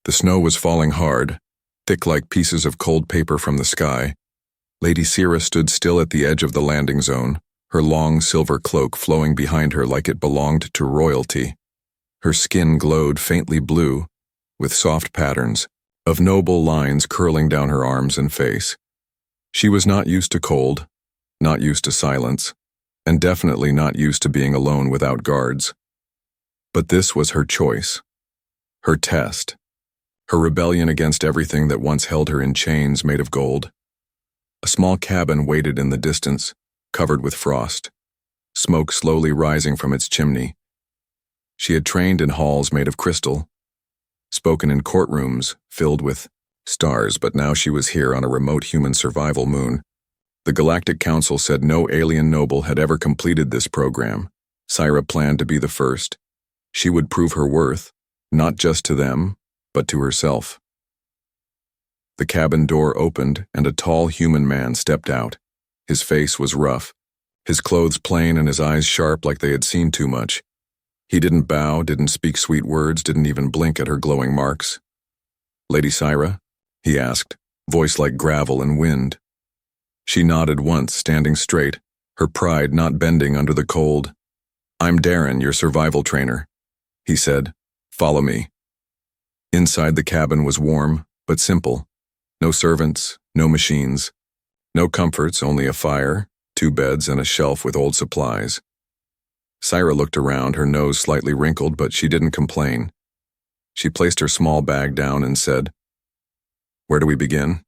The snow was falling hard, thick like pieces of cold paper from the sky. Lady Sira stood still at the edge of the landing zone, her long silver cloak flowing behind her like it belonged to royalty. Her skin glowed faintly blue, with soft patterns of noble lines curling down her arms and face. She was not used to cold, not used to silence, and definitely not used to being alone without guards. But this was her choice, her test, her rebellion against everything that once held her in chains made of gold. A small cabin waited in the distance, covered with frost, smoke slowly rising from its chimney. She had trained in halls made of crystal, spoken in courtrooms filled with stars, but now she was here on a remote human survival moon. The Galactic Council said no alien noble had ever completed this program. Sira planned to be the first. She would prove her worth, not just to them, but to herself. The cabin door opened and a tall human man stepped out. His face was rough, his clothes plain and his eyes sharp like they had seen too much. He didn't bow, didn't speak sweet words, didn't even blink at her glowing marks. "Lady Sira?" he asked, voice like gravel and wind. She nodded once, standing straight, her pride not bending under the cold. "I'm Darren, your survival trainer," he said. "Follow me." Inside the cabin was warm, but simple. No servants, no machines. No comforts, only a fire, 2 beds, and a shelf with old supplies. Sira looked around, her nose slightly wrinkled, but she didn't complain. She placed her small bag down and said, "Where do we begin?"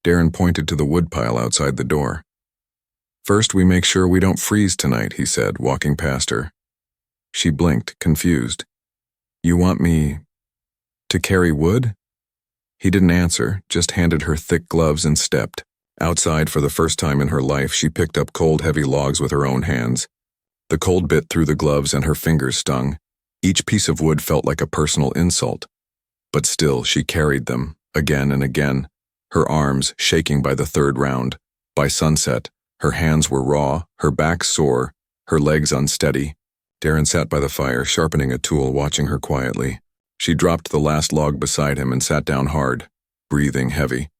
Darren pointed to the woodpile outside the door. "First, we make sure we don't freeze tonight," he said, walking past her. She blinked, confused. "You want me to carry wood?" He didn't answer, just handed her thick gloves and stepped. Outside, for the first time in her life, she picked up cold, heavy logs with her own hands. The cold bit through the gloves and her fingers stung. Each piece of wood felt like a personal insult. But still, she carried them, again and again, her arms shaking by the 3rd round. By sunset, her hands were raw, her back sore, her legs unsteady. Darren sat by the fire, sharpening a tool, watching her quietly. She dropped the last log beside him and sat down hard, breathing heavy.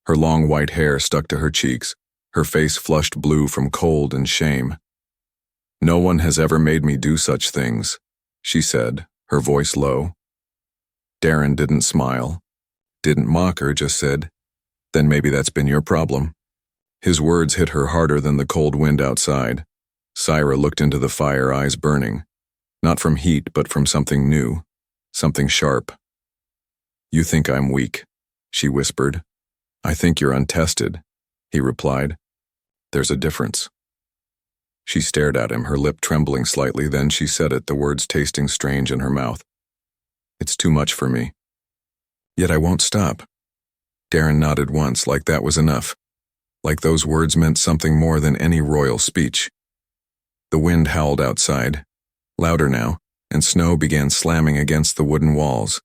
Her long white hair stuck to her cheeks, her face flushed blue from cold and shame. "No one has ever made me do such things," she said, her voice low. Darren didn't smile, didn't mock her, just said, "Then maybe that's been your problem." His words hit her harder than the cold wind outside. Sira looked into the fire, eyes burning, not from heat but from something new, something sharp. "You think I'm weak," she whispered. "I think you're untested," he replied. "There's a difference." She stared at him, her lip trembling slightly, then she said it, the words tasting strange in her mouth. "It's too much for me. Yet I won't stop." Darren nodded once, like that was enough, like those words meant something more than any royal speech. The wind howled outside, louder now, and snow began slamming against the wooden walls.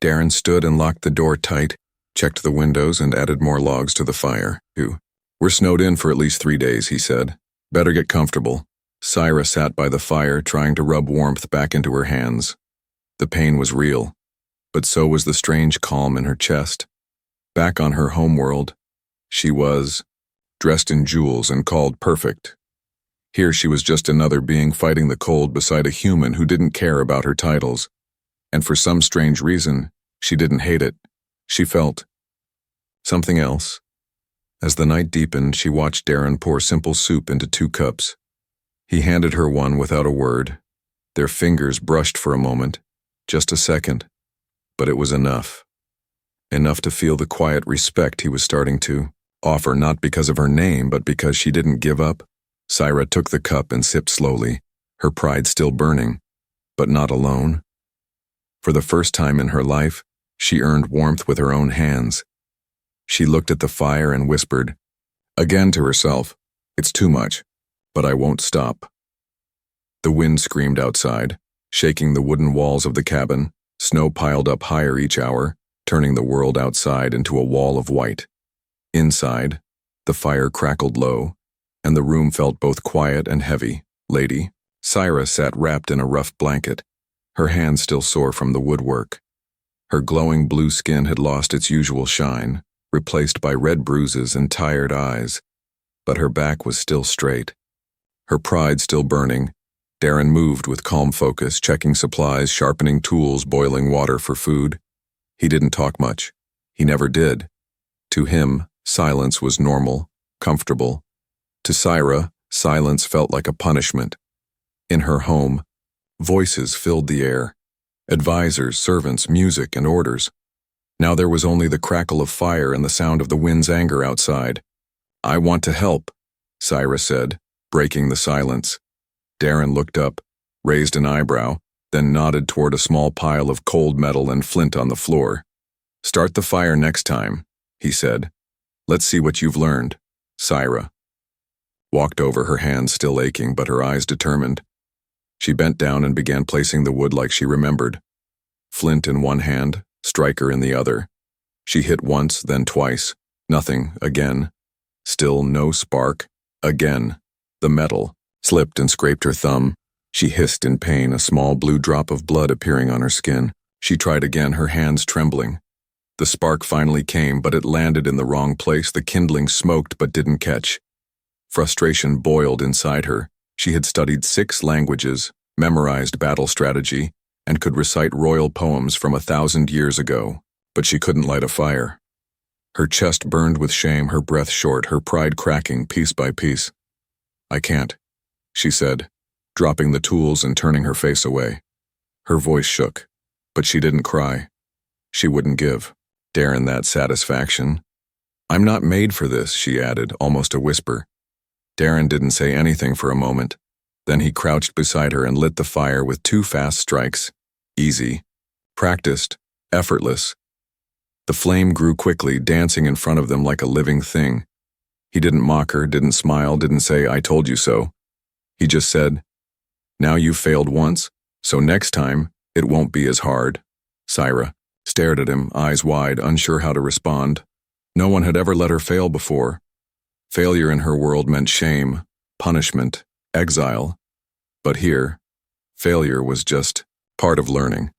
Darren stood and locked the door tight, checked the windows, and added more logs to the fire. "We're snowed in for at least 3 days," he said. "Better get comfortable." Sira sat by the fire, trying to rub warmth back into her hands. The pain was real, but so was the strange calm in her chest. Back on her homeworld, she was dressed in jewels and called perfect. Here she was just another being fighting the cold beside a human who didn't care about her titles. And for some strange reason, she didn't hate it. She felt something else. As the night deepened, she watched Darren pour simple soup into 2 cups. He handed her one without a word. Their fingers brushed for a moment, just a second, but it was enough. Enough to feel the quiet respect he was starting to offer, not because of her name, but because she didn't give up. Sira took the cup and sipped slowly, her pride still burning, but not alone. For the first time in her life, she earned warmth with her own hands. She looked at the fire and whispered, again to herself, "It's too much, but I won't stop." The wind screamed outside, shaking the wooden walls of the cabin. Snow piled up higher each hour, turning the world outside into a wall of white. Inside, the fire crackled low, and the room felt both quiet and heavy. Lady Sira sat wrapped in a rough blanket, her hands still sore from the woodwork. Her glowing blue skin had lost its usual shine, replaced by red bruises and tired eyes, but her back was still straight. Her pride still burning, Darren moved with calm focus, checking supplies, sharpening tools, boiling water for food. He didn't talk much. He never did. To him, silence was normal, comfortable. To Syra, silence felt like a punishment. In her home, voices filled the air. Advisors, servants, music, and orders. Now there was only the crackle of fire and the sound of the wind's anger outside. "I want to help," Syra said, breaking the silence. Darren looked up, raised an eyebrow, then nodded toward a small pile of cold metal and flint on the floor. "Start the fire next time," he said. "Let's see what you've learned." Syra walked over, her hands still aching but her eyes determined. She bent down and began placing the wood like she remembered. Flint in one hand, striker in the other. She hit once, then twice. Nothing, again. Still no spark. Again. The metal slipped and scraped her thumb. She hissed in pain, a small blue drop of blood appearing on her skin. She tried again, her hands trembling. The spark finally came, but it landed in the wrong place. The kindling smoked but didn't catch. Frustration boiled inside her. She had studied 6 languages, memorized battle strategy, and could recite royal poems from 1,000 years ago, but she couldn't light a fire. Her chest burned with shame, her breath short, her pride cracking piece by piece. "I can't," she said, dropping the tools and turning her face away. Her voice shook, but she didn't cry. She wouldn't give Darren that satisfaction. "I'm not made for this," she added, almost a whisper. Darren didn't say anything for a moment. Then he crouched beside her and lit the fire with 2 fast strikes. Easy. Practiced. Effortless. The flame grew quickly, dancing in front of them like a living thing. He didn't mock her, didn't smile, didn't say, "I told you so." He just said, "Now you've failed once, so next time, it won't be as hard." Syra stared at him, eyes wide, unsure how to respond. No one had ever let her fail before. Failure in her world meant shame, punishment, exile. But here, failure was just part of learning.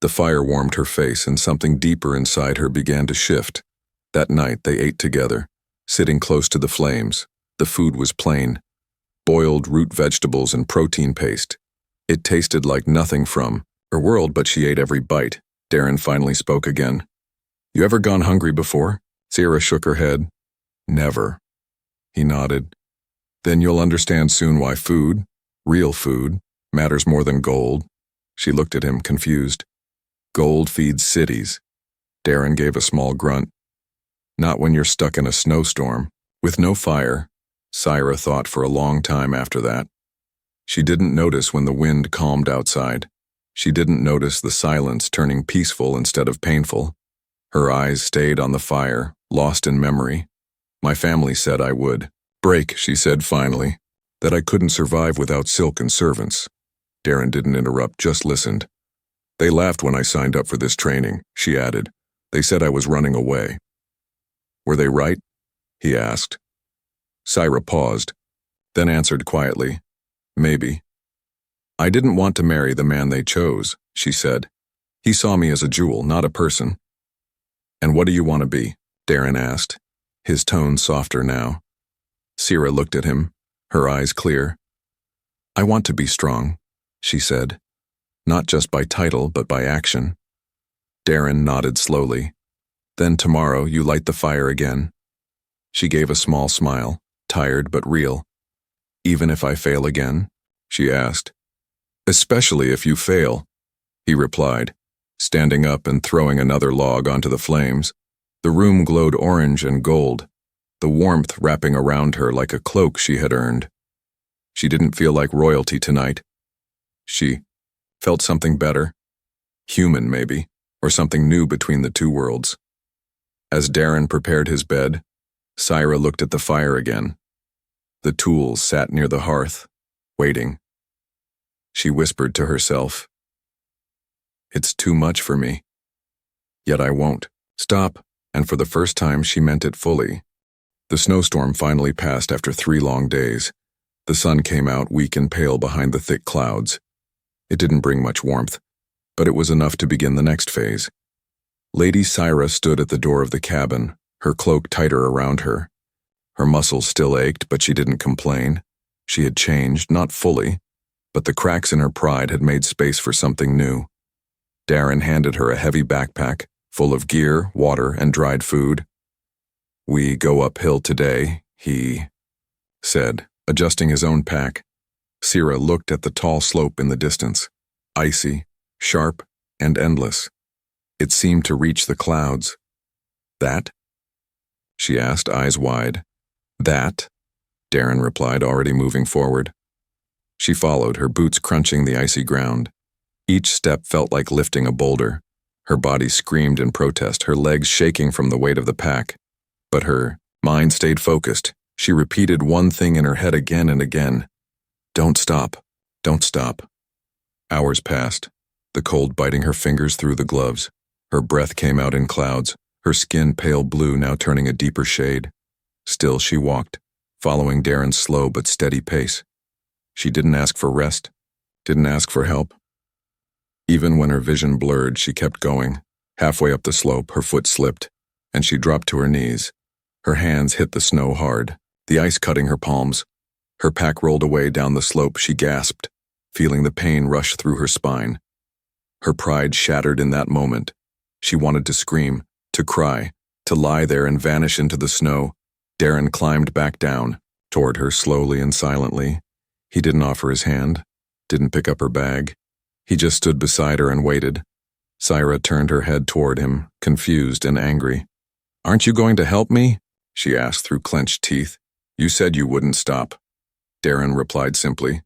The fire warmed her face and something deeper inside her began to shift. That night they ate together, sitting close to the flames. The food was plain. Boiled root vegetables and protein paste. It tasted like nothing from her world, but she ate every bite. Darren finally spoke again. "You ever gone hungry before?" Syra shook her head. "Never." He nodded. "Then you'll understand soon why food, real food, matters more than gold." She looked at him, confused. "Gold feeds cities." Darren gave a small grunt. "Not when you're stuck in a snowstorm, with no fire." Syra thought for a long time after that. She didn't notice when the wind calmed outside. She didn't notice the silence turning peaceful instead of painful. Her eyes stayed on the fire, lost in memory. "My family said I would break," she said finally, "that I couldn't survive without silk and servants." Darren didn't interrupt, just listened. "They laughed when I signed up for this training," she added. "They said I was running away." "Were they right?" he asked. Syra paused, then answered quietly, "Maybe." "I didn't want to marry the man they chose," she said. "He saw me as a jewel, not a person." "And what do you want to be?" Darren asked, his tone softer now. Syra looked at him, her eyes clear. "I want to be strong," she said, "not just by title but by action." Darren nodded slowly. "Then tomorrow you light the fire again." She gave a small smile, tired but real. "Even if I fail again?" she asked. "Especially if you fail," he replied, standing up and throwing another log onto the flames. The room glowed orange and gold, the warmth wrapping around her like a cloak she had earned. She didn't feel like royalty tonight. She felt something better, human maybe, or something new between the 2 worlds. As Darren prepared his bed, Syra looked at the fire again. The tools sat near the hearth, waiting. She whispered to herself, "It's too much for me. Yet I won't stop," and for the first time she meant it fully. The snowstorm finally passed after 3 long days. The sun came out weak and pale behind the thick clouds. It didn't bring much warmth, but it was enough to begin the next phase. Lady Syra stood at the door of the cabin, her cloak tighter around her. Her muscles still ached, but she didn't complain. She had changed, not fully, but the cracks in her pride had made space for something new. Darren handed her a heavy backpack, full of gear, water, and dried food. "We go uphill today," he said, adjusting his own pack. Syra looked at the tall slope in the distance, icy, sharp, and endless. It seemed to reach the clouds. "That?" she asked, eyes wide. "That?" Darren replied, already moving forward. She followed, her boots crunching the icy ground. Each step felt like lifting a boulder. Her body screamed in protest, her legs shaking from the weight of the pack. But her mind stayed focused. She repeated one thing in her head again and again. "Don't stop. Don't stop." Hours passed, the cold biting her fingers through the gloves. Her breath came out in clouds, her skin pale blue now turning a deeper shade. Still she walked, following Darren's slow but steady pace. She didn't ask for rest, didn't ask for help. Even when her vision blurred, she kept going. Halfway up the slope, her foot slipped, and she dropped to her knees. Her hands hit the snow hard, the ice cutting her palms. Her pack rolled away down the slope. She gasped, feeling the pain rush through her spine. Her pride shattered in that moment. She wanted to scream, to cry, to lie there and vanish into the snow. Darren climbed back down, toward her slowly and silently. He didn't offer his hand, didn't pick up her bag. He just stood beside her and waited. Syra turned her head toward him, confused and angry. "Aren't you going to help me?" she asked through clenched teeth. "You said you wouldn't stop." Darren replied simply.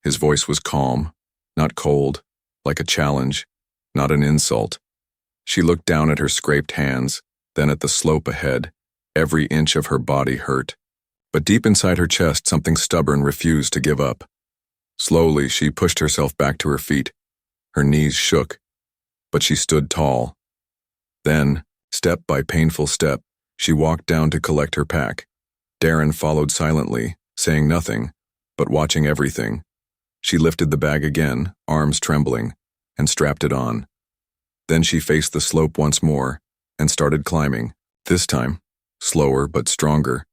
His voice was calm, not cold, like a challenge, not an insult. She looked down at her scraped hands, then at the slope ahead. Every inch of her body hurt. But deep inside her chest, something stubborn refused to give up. Slowly, she pushed herself back to her feet. Her knees shook, but she stood tall. Then, step by painful step, she walked down to collect her pack. Darren followed silently, saying nothing, but watching everything. She lifted the bag again, arms trembling, and strapped it on. Then she faced the slope once more and started climbing, this time, slower but stronger.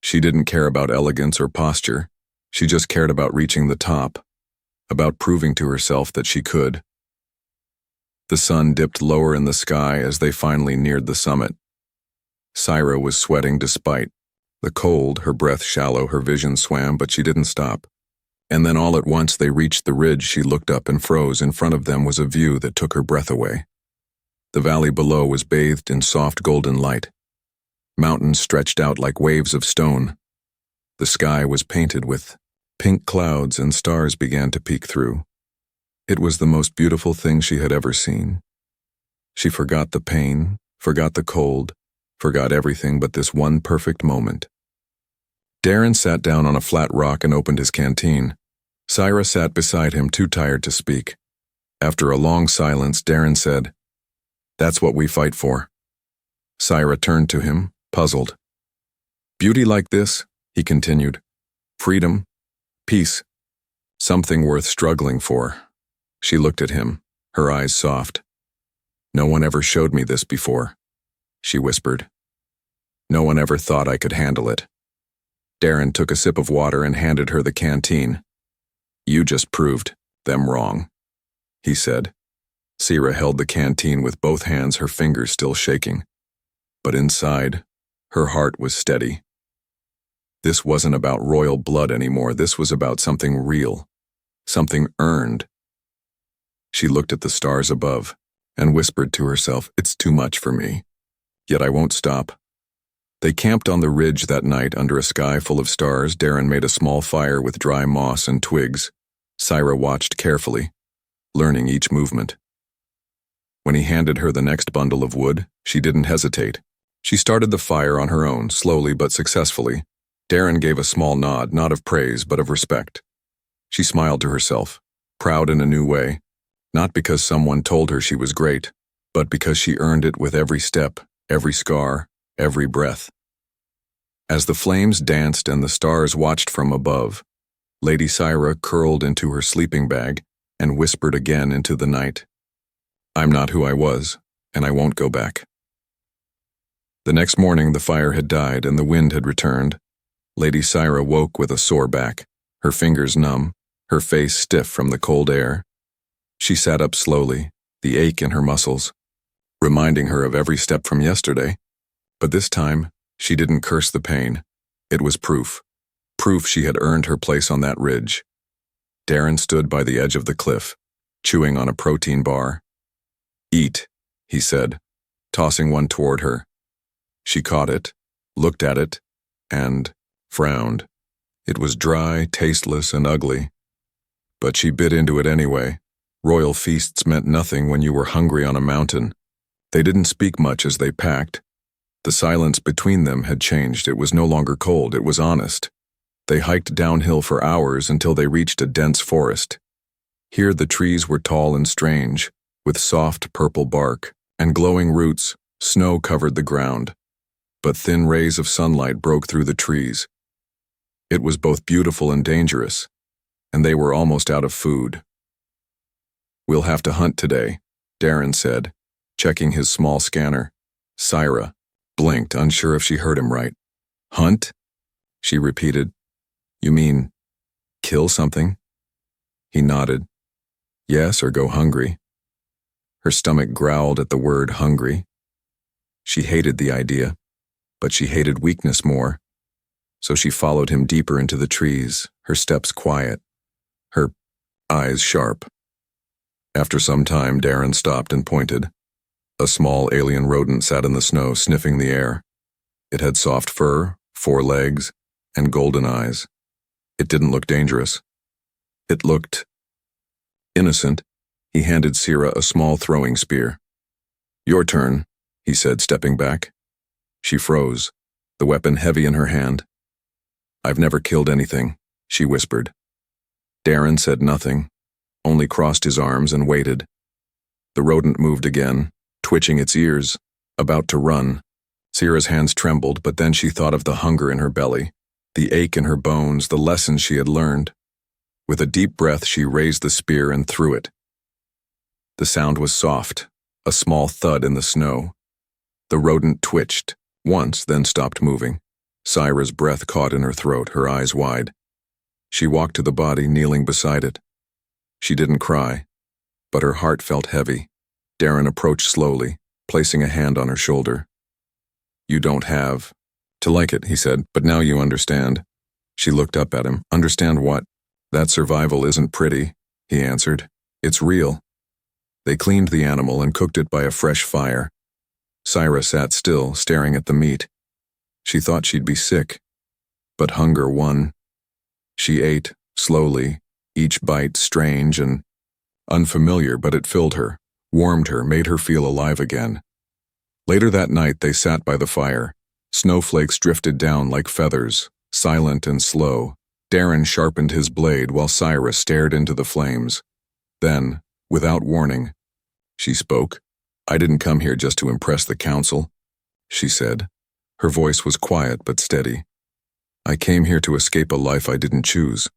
She didn't care about elegance or posture. She just cared about reaching the top, about proving to herself that she could. The sun dipped lower in the sky as they finally neared the summit. Syra was sweating despite the cold, her breath shallow, her vision swam, but she didn't stop. And then all at once they reached the ridge. She looked up and froze. In front of them was a view that took her breath away. The valley below was bathed in soft golden light. Mountains stretched out like waves of stone. The sky was painted with pink clouds and stars began to peek through. It was the most beautiful thing she had ever seen. She forgot the pain, forgot the cold, forgot everything but this one perfect moment. Darren sat down on a flat rock and opened his canteen. Syra sat beside him, too tired to speak. After a long silence, Darren said, "That's what we fight for." Syra turned to him, puzzled. "Beauty like this," he continued. "Freedom, peace, something worth struggling for." She looked at him, her eyes soft. "No one ever showed me this before," she whispered. "No one ever thought I could handle it." Darren took a sip of water and handed her the canteen. "You just proved them wrong," he said. Syra held the canteen with both hands, her fingers still shaking. But inside, her heart was steady. This wasn't about royal blood anymore. This was about something real, something earned. She looked at the stars above and whispered to herself, "It's too much for me. Yet I won't stop." They camped on the ridge that night under a sky full of stars. Darren made a small fire with dry moss and twigs. Syra watched carefully, learning each movement. When he handed her the next bundle of wood, she didn't hesitate. She started the fire on her own, slowly but successfully. Darren gave a small nod, not of praise but of respect. She smiled to herself, proud in a new way, not because someone told her she was great, but because she earned it with every step, every scar, every breath. As the flames danced and the stars watched from above, Lady Syra curled into her sleeping bag and whispered again into the night, I'm not who I was, and I won't go back. The next morning the fire had died and the wind had returned. Lady Syra woke with a sore back, her fingers numb, her face stiff from the cold air. She sat up slowly, the ache in her muscles, reminding her of every step from yesterday. But this time, she didn't curse the pain. It was proof. Proof she had earned her place on that ridge. Darren stood by the edge of the cliff, chewing on a protein bar. "Eat," he said, tossing one toward her. She caught it, looked at it, and frowned. It was dry, tasteless, and ugly. But she bit into it anyway. Royal feasts meant nothing when you were hungry on a mountain. They didn't speak much as they packed. The silence between them had changed. It was no longer cold, it was honest. They hiked downhill for hours until they reached a dense forest. Here the trees were tall and strange, with soft purple bark and glowing roots. Snow covered the ground, but thin rays of sunlight broke through the trees. It was both beautiful and dangerous, and they were almost out of food. "We'll have to hunt today," Darren said, checking his small scanner. Syra blinked, unsure if she heard him right. "Hunt?" she repeated. "You mean, kill something?" He nodded. "Yes, or go hungry." Her stomach growled at the word hungry. She hated the idea, but she hated weakness more. So she followed him deeper into the trees, her steps quiet, her eyes sharp. After some time, Darren stopped and pointed. A small alien rodent sat in the snow, sniffing the air. It had soft fur, 4 legs, and golden eyes. It didn't look dangerous. It looked innocent. He handed Syra a small throwing spear. "Your turn," he said, stepping back. She froze, the weapon heavy in her hand. "I've never killed anything," she whispered. Darren said nothing, only crossed his arms and waited. The rodent moved again, twitching its ears, about to run. Syra's hands trembled, but then she thought of the hunger in her belly, the ache in her bones, the lessons she had learned. With a deep breath, she raised the spear and threw it. The sound was soft, a small thud in the snow. The rodent twitched, once, then stopped moving. Syra's breath caught in her throat, her eyes wide. She walked to the body, kneeling beside it. She didn't cry, but her heart felt heavy. Darren approached slowly, placing a hand on her shoulder. "You don't have to like it," he said, "but now you understand." She looked up at him. "Understand what?" "That survival isn't pretty," he answered. "It's real." They cleaned the animal and cooked it by a fresh fire. Syra sat still, staring at the meat. She thought she'd be sick, but hunger won. She ate, slowly, each bite strange and unfamiliar, but it filled her, warmed her, made her feel alive again. Later that night they sat by the fire. Snowflakes drifted down like feathers, silent and slow. Darren sharpened his blade while Syra stared into the flames. Then, without warning, she spoke. "I didn't come here just to impress the council," she said. Her voice was quiet but steady. "I came here to escape a life I didn't choose."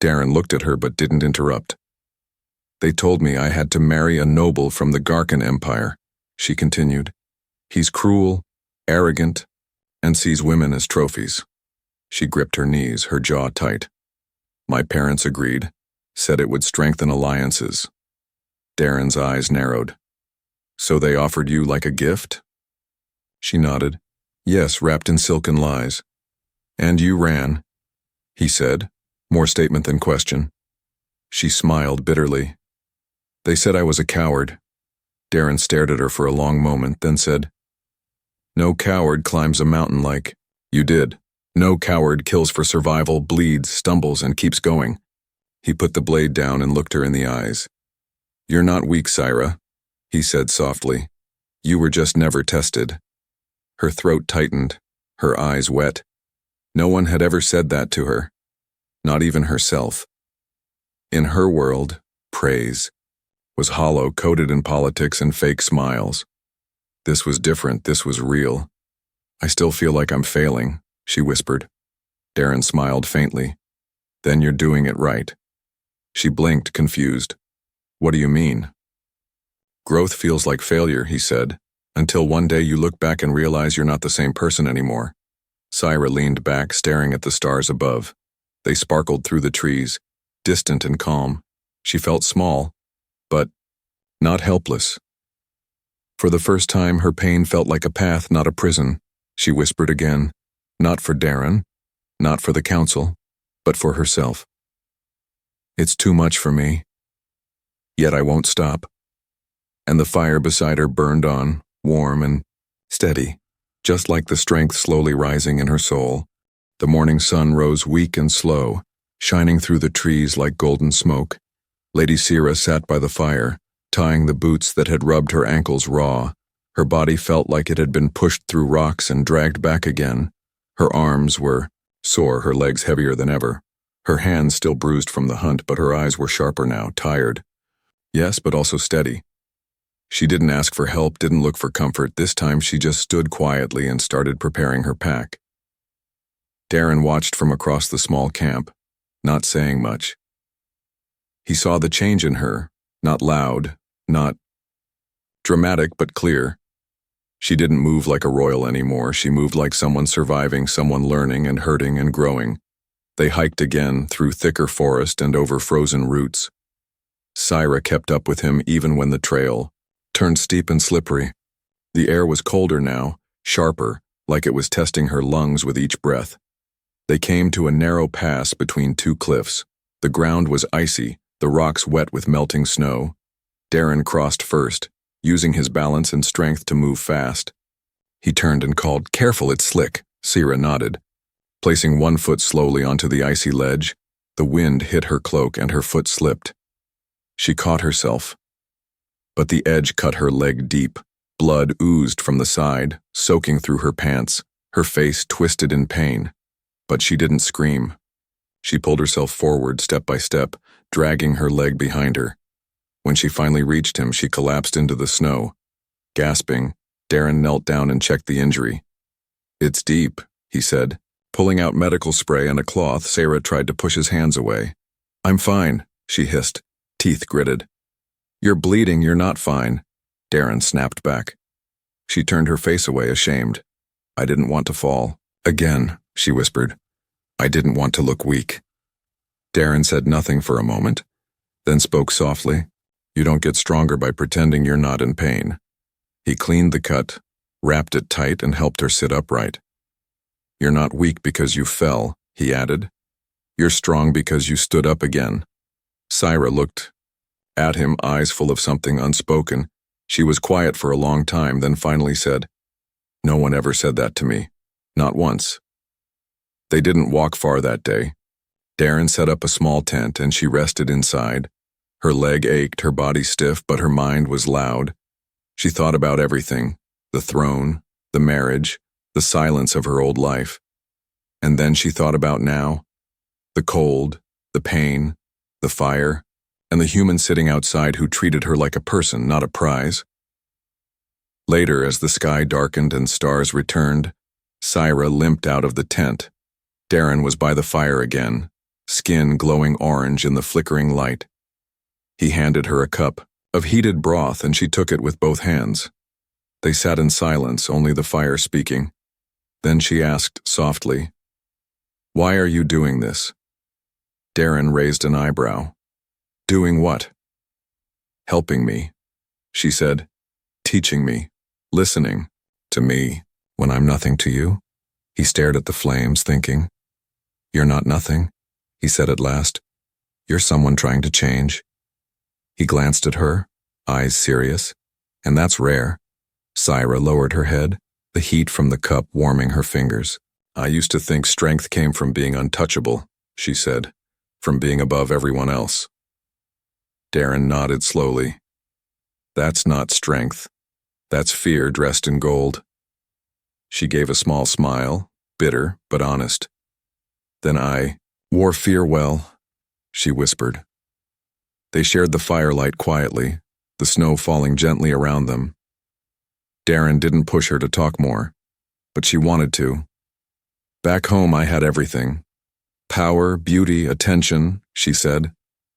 Darren looked at her but didn't interrupt. "They told me I had to marry a noble from the Garcan Empire," she continued. "He's cruel, arrogant, and sees women as trophies." She gripped her knees, her jaw tight. "My parents agreed, said it would strengthen alliances." Darren's eyes narrowed. "So they offered you like a gift?" She nodded. "Yes, wrapped in silken lies." "And you ran," he said, more statement than question. She smiled bitterly. "They said I was a coward." Darren stared at her for a long moment, then said, "No coward climbs a mountain like you did. No coward kills for survival, bleeds, stumbles, and keeps going." He put the blade down and looked her in the eyes. "You're not weak, Syra," he said softly. "You were just never tested." Her throat tightened, her eyes wet. No one had ever said that to her, not even herself. In her world, praise was hollow, coated in politics and fake smiles. This was different, this was real. "I still feel like I'm failing," she whispered. Darren smiled faintly. "Then you're doing it right." She blinked, confused. "What do you mean?" Growth feels like failure, he said, until one day you look back and realize you're not the same person anymore. Syra leaned back, staring at the stars above. They sparkled through the trees, distant and calm. She felt small, but not helpless. For the first time, her pain felt like a path, not a prison. She whispered again, not for Darren, not for the council, but for herself. It's too much for me. Yet I won't stop. And the fire beside her burned on, warm and steady, just like the strength slowly rising in her soul. The morning sun rose weak and slow, shining through the trees like golden smoke. Lady Syra sat by the fire, tying the boots that had rubbed her ankles raw. Her body felt like it had been pushed through rocks and dragged back again. Her arms were sore, her legs heavier than ever. Her hands still bruised from the hunt, but her eyes were sharper now, tired. Yes, but also steady. She didn't ask for help, didn't look for comfort. This time she just stood quietly and started preparing her pack. Darren watched from across the small camp, not saying much. He saw the change in her, not loud, not dramatic, but clear. She didn't move like a royal anymore. She moved like someone surviving, someone learning and hurting and growing. They hiked again through thicker forest and over frozen roots. Syra kept up with him even when the trail turned steep and slippery. The air was colder now, sharper, like it was testing her lungs with each breath. They came to a narrow pass between two cliffs. The ground was icy, the rocks wet with melting snow. Darren crossed first, using his balance and strength to move fast. He turned and called, "Careful, it's slick." Syra nodded. Placing one foot slowly onto the icy ledge, the wind hit her cloak and her foot slipped. She caught herself, but the edge cut her leg deep. Blood oozed from the side, soaking through her pants, her face twisted in pain. But she didn't scream. She pulled herself forward step by step, dragging her leg behind her. When she finally reached him, she collapsed into the snow. Gasping, Darren knelt down and checked the injury. "It's deep," he said. Pulling out medical spray and a cloth, Syra tried to push his hands away. "I'm fine," she hissed, teeth gritted. "You're bleeding, you're not fine," Darren snapped back. She turned her face away, ashamed. "I didn't want to fall." "Again," she whispered. "I didn't want to look weak." Darren said nothing for a moment, then spoke softly. "You don't get stronger by pretending you're not in pain." He cleaned the cut, wrapped it tight, and helped her sit upright. "You're not weak because you fell," he added. "You're strong because you stood up again." Syra looked at him, eyes full of something unspoken. She was quiet for a long time, then finally said, "No one ever said that to me. Not once." They didn't walk far that day. Darren set up a small tent and she rested inside. Her leg ached, her body stiff, but her mind was loud. She thought about everything, the throne, the marriage, the silence of her old life. And then she thought about now, the cold, the pain, the fire, and the human sitting outside who treated her like a person, not a prize. Later, as the sky darkened and stars returned, Syra limped out of the tent. Darren was by the fire again, skin glowing orange in the flickering light. He handed her a cup of heated broth and she took it with both hands. They sat in silence, only the fire speaking. Then she asked softly, "Why are you doing this?" Darren raised an eyebrow. "Doing what?" "Helping me," she said. "Teaching me, listening to me when I'm nothing to you." He stared at the flames, thinking. "You're not nothing," he said at last. "You're someone trying to change." He glanced at her, eyes serious. "And that's rare." Syra lowered her head, the heat from the cup warming her fingers. "I used to think strength came from being untouchable," she said, "from being above everyone else." Darren nodded slowly. "That's not strength. That's fear dressed in gold." She gave a small smile, bitter but honest. "Then I wore fear well," she whispered. They shared the firelight quietly, the snow falling gently around them. Darren didn't push her to talk more, but she wanted to. "Back home I had everything. Power, beauty, attention," she said,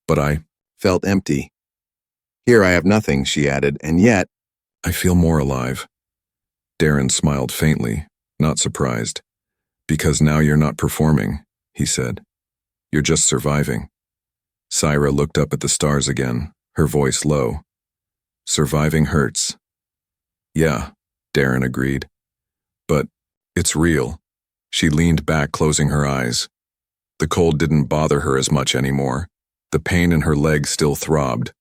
"but I felt empty." Here I have nothing, she added, and yet, I feel more alive. Darren smiled faintly, not surprised. Because now you're not performing, he said. You're just surviving. Syra looked up at the stars again, her voice low. Surviving hurts. Yeah, Darren agreed. But it's real. She leaned back, closing her eyes. The cold didn't bother her as much anymore. The pain in her legs still throbbed.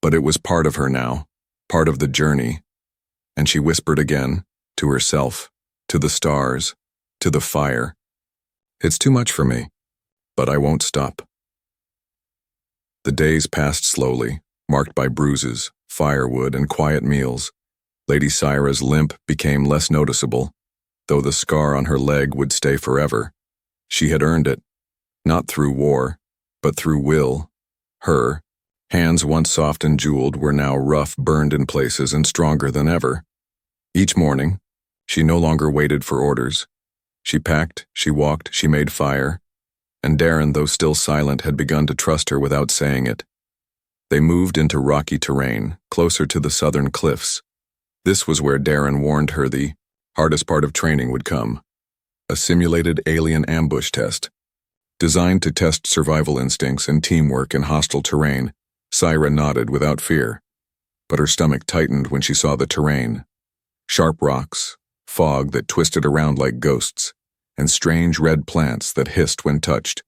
But it was part of her now, part of the journey. And she whispered again, to herself, to the stars, to the fire. It's too much for me, but I won't stop. The days passed slowly, marked by bruises, firewood, and quiet meals. Lady Syra's limp became less noticeable, though the scar on her leg would stay forever. She had earned it, not through war, but through will. Her hands, once soft and jeweled, were now rough, burned in places, and stronger than ever. Each morning, she no longer waited for orders. She packed, she walked, she made fire, and Darren, though still silent, had begun to trust her without saying it. They moved into rocky terrain, closer to the southern cliffs. This was where Darren warned her the hardest part of training would come. A simulated alien ambush test. Designed to test survival instincts and teamwork in hostile terrain, Syra nodded without fear. But her stomach tightened when she saw the terrain. Sharp rocks, fog that twisted around like ghosts, and strange red plants that hissed when touched.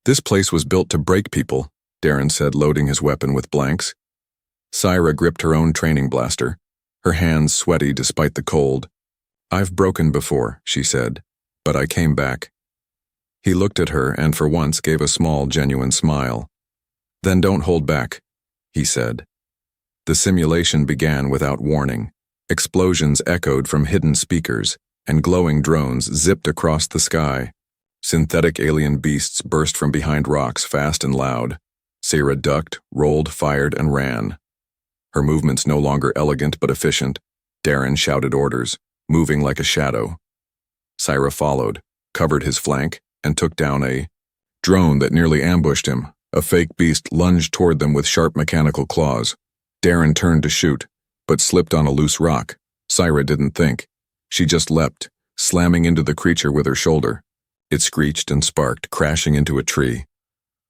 This place was built to break people, Darren said, loading his weapon with blanks. Syra gripped her own training blaster, her hands sweaty despite the cold. I've broken before, she said, but I came back. He looked at her and for once gave a small, genuine smile. Then don't hold back, he said. The simulation began without warning. Explosions echoed from hidden speakers, and glowing drones zipped across the sky. Synthetic alien beasts burst from behind rocks fast and loud. Syra ducked, rolled, fired, and ran. Her movements no longer elegant but efficient. Darren shouted orders, moving like a shadow. Syra followed, covered his flank, and took down a drone that nearly ambushed him. A fake beast lunged toward them with sharp mechanical claws. Darren turned to shoot, but slipped on a loose rock. Syra didn't think. She just leapt, slamming into the creature with her shoulder. It screeched and sparked, crashing into a tree.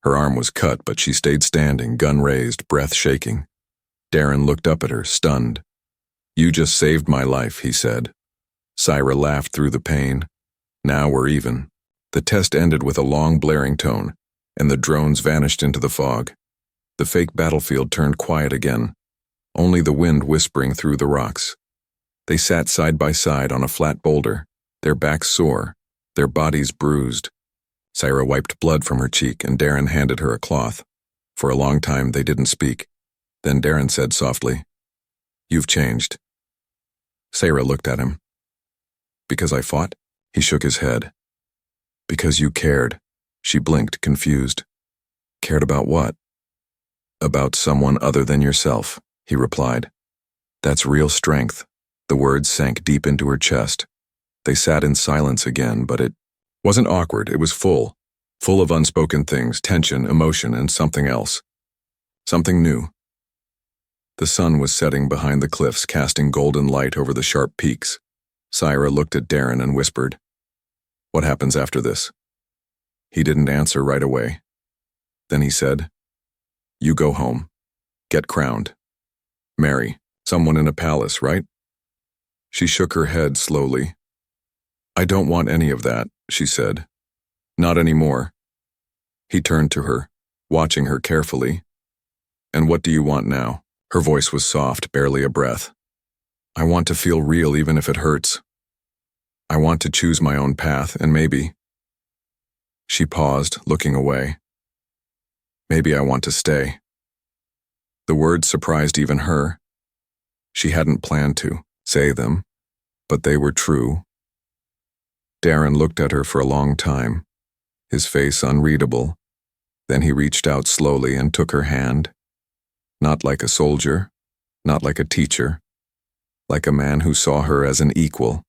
Her arm was cut, but she stayed standing, gun raised, breath shaking. Darren looked up at her, stunned. You just saved my life, he said. Syra laughed through the pain. Now we're even. The test ended with a long blaring tone, and the drones vanished into the fog. The fake battlefield turned quiet again, only the wind whispering through the rocks. They sat side by side on a flat boulder, their backs sore, their bodies bruised. Syra wiped blood from her cheek, and Darren handed her a cloth. For a long time they didn't speak. Then Darren said softly, You've changed. Syra looked at him. Because I fought? He shook his head. Because you cared. She blinked, confused. Cared about what? About someone other than yourself, he replied. That's real strength. The words sank deep into her chest. They sat in silence again, but it wasn't awkward, it was full of unspoken things, tension, emotion, and something else. Something new. The sun was setting behind the cliffs, casting golden light over the sharp peaks. Syra looked at Darren and whispered, What happens after this? He didn't answer right away. Then he said, You go home. Get crowned. Marry someone in a palace, right? She shook her head slowly. I don't want any of that, she said. Not anymore. He turned to her, watching her carefully. And what do you want now? Her voice was soft, barely a breath. I want to feel real even if it hurts. I want to choose my own path, and maybe... She paused, looking away. Maybe I want to stay. The words surprised even her. She hadn't planned to say them, but they were true. Darren looked at her for a long time, his face unreadable. Then he reached out slowly and took her hand. Not like a soldier, not like a teacher, like a man who saw her as an equal.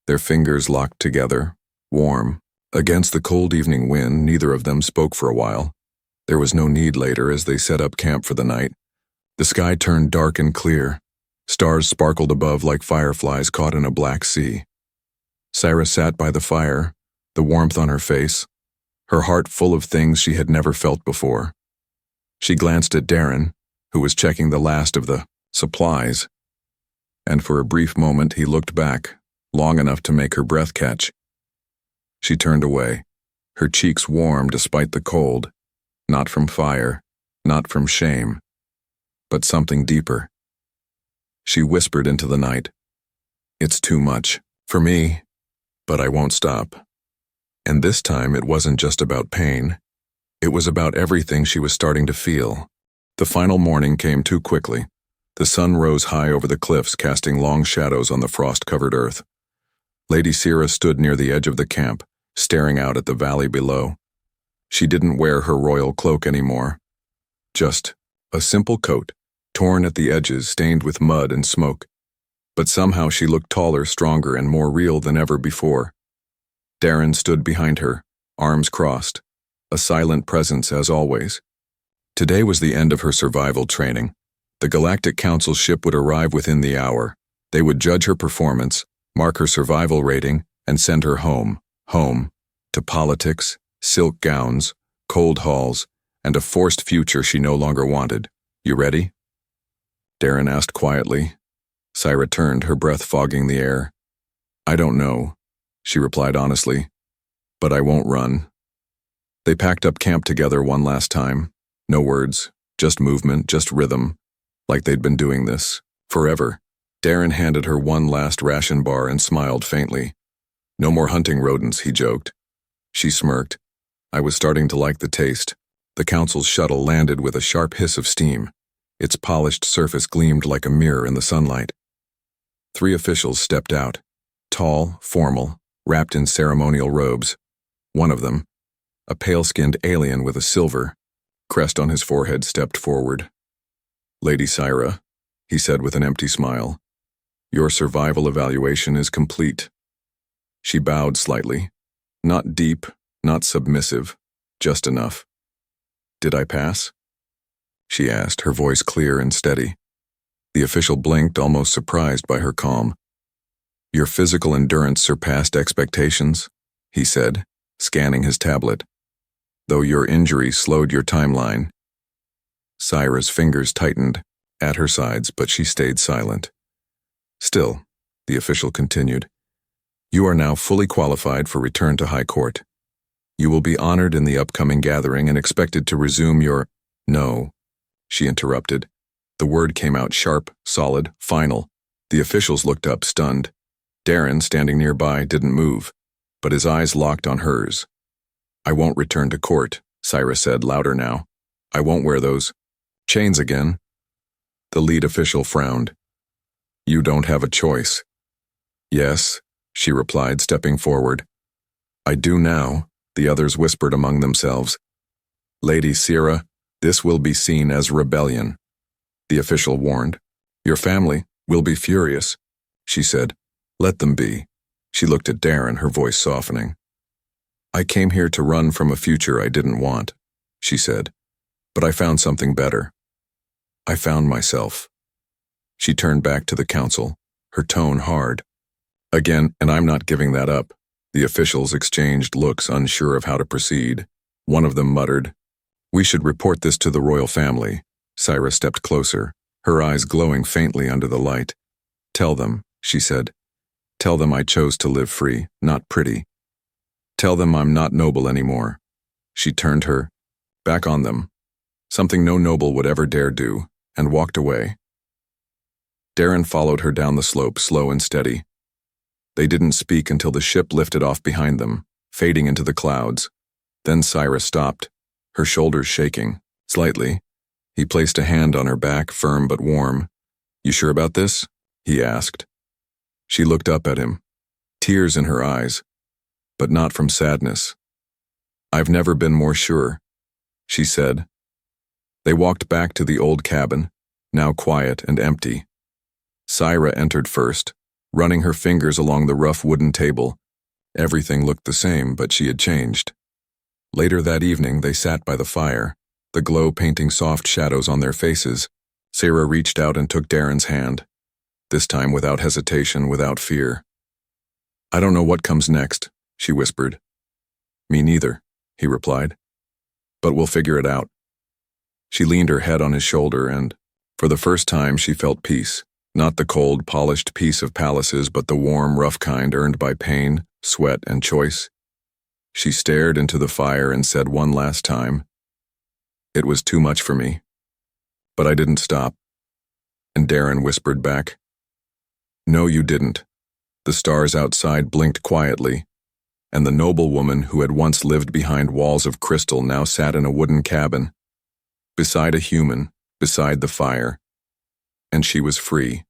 Their fingers locked together, warm. Against the cold evening wind, neither of them spoke for a while. There was no need later as they set up camp for the night. The sky turned dark and clear. Stars sparkled above like fireflies caught in a black sea. Syra sat by the fire, the warmth on her face, her heart full of things she had never felt before. She glanced at Darren, who was checking the last of the supplies, and for a brief moment he looked back, long enough to make her breath catch. She turned away, her cheeks warm despite the cold, not from fire, not from shame, but something deeper. She whispered into the night, "It's too much for me, but I won't stop." And this time it wasn't just about pain. It was about everything she was starting to feel. The final morning came too quickly. The sun rose high over the cliffs, casting long shadows on the frost-covered earth. Lady Syra stood near the edge of the camp, staring out at the valley below. She didn't wear her royal cloak anymore. Just a simple coat, torn at the edges, stained with mud and smoke. But somehow she looked taller, stronger, and more real than ever before. Darren stood behind her, arms crossed, a silent presence as always. Today was the end of her survival training. The Galactic Council ship would arrive within the hour. They would judge her performance, mark her survival rating, and send her home, to politics, silk gowns, cold halls, and a forced future she no longer wanted. "You ready?" Darren asked quietly. Syra turned, her breath fogging the air. "I don't know," she replied honestly, "but I won't run." They packed up camp together one last time. No words, just movement, just rhythm, like they'd been doing this forever. Darren handed her one last ration bar and smiled faintly. "No more hunting rodents," he joked. She smirked. I was starting to like the taste. The council's shuttle landed with a sharp hiss of steam. Its polished surface gleamed like a mirror in the sunlight. 3 officials stepped out, tall, formal, wrapped in ceremonial robes. One of them, a pale-skinned alien with a silver crest on his forehead, stepped forward. "Lady Syra," he said with an empty smile, "your survival evaluation is complete." She bowed slightly. Not deep, not submissive, just enough. "Did I pass?" she asked, her voice clear and steady. The official blinked, almost surprised by her calm. "Your physical endurance surpassed expectations," he said, scanning his tablet, "though your injury slowed your timeline." Syra's fingers tightened at her sides, but she stayed silent. "Still," the official continued, "you are now fully qualified for return to High Court. You will be honored in the upcoming gathering and expected to resume your—" "No," she interrupted. The word came out sharp, solid, final. The officials looked up, stunned. Darren, standing nearby, didn't move, but his eyes locked on hers. "I won't return to court," Syra said, louder now. "I won't wear those chains again." The lead official frowned. "You don't have a choice." "Yes," she replied, stepping forward. "I do now," the others whispered among themselves. "Lady Syra, this will be seen as rebellion," the official warned. "Your family will be furious," she said. "Let them be." She looked at Darren, her voice softening. "I came here to run from a future I didn't want," she said. "But I found something better. I found myself." She turned back to the council, her tone hard. "Again, and I'm not giving that up." The officials exchanged looks, unsure of how to proceed. One of them muttered, "We should report this to the royal family." Syra stepped closer, her eyes glowing faintly under the light. "Tell them," she said. "Tell them I chose to live free, not pretty. Tell them I'm not noble anymore." She turned her back on them, something no noble would ever dare do, and walked away. Darren followed her down the slope, slow and steady. They didn't speak until the ship lifted off behind them, fading into the clouds. Then Syra stopped, her shoulders shaking, slightly. He placed a hand on her back, firm but warm. "You sure about this?" he asked. She looked up at him, tears in her eyes, but not from sadness. "I've never been more sure," she said. They walked back to the old cabin, now quiet and empty. Syra entered first, running her fingers along the rough wooden table. Everything looked the same, but she had changed. Later that evening, they sat by the fire, the glow painting soft shadows on their faces. Sarah reached out and took Darren's hand, this time without hesitation, without fear. "I don't know what comes next," she whispered. "Me neither," he replied. "But we'll figure it out." She leaned her head on his shoulder and, for the first time, she felt peace. Not the cold, polished peace of palaces, but the warm, rough kind earned by pain, sweat, and choice. She stared into the fire and said one last time, "It was too much for me." But I didn't stop. And Darren whispered back, "No, you didn't." The stars outside blinked quietly, and the noblewoman who had once lived behind walls of crystal now sat in a wooden cabin, beside a human, beside the fire, and she was free.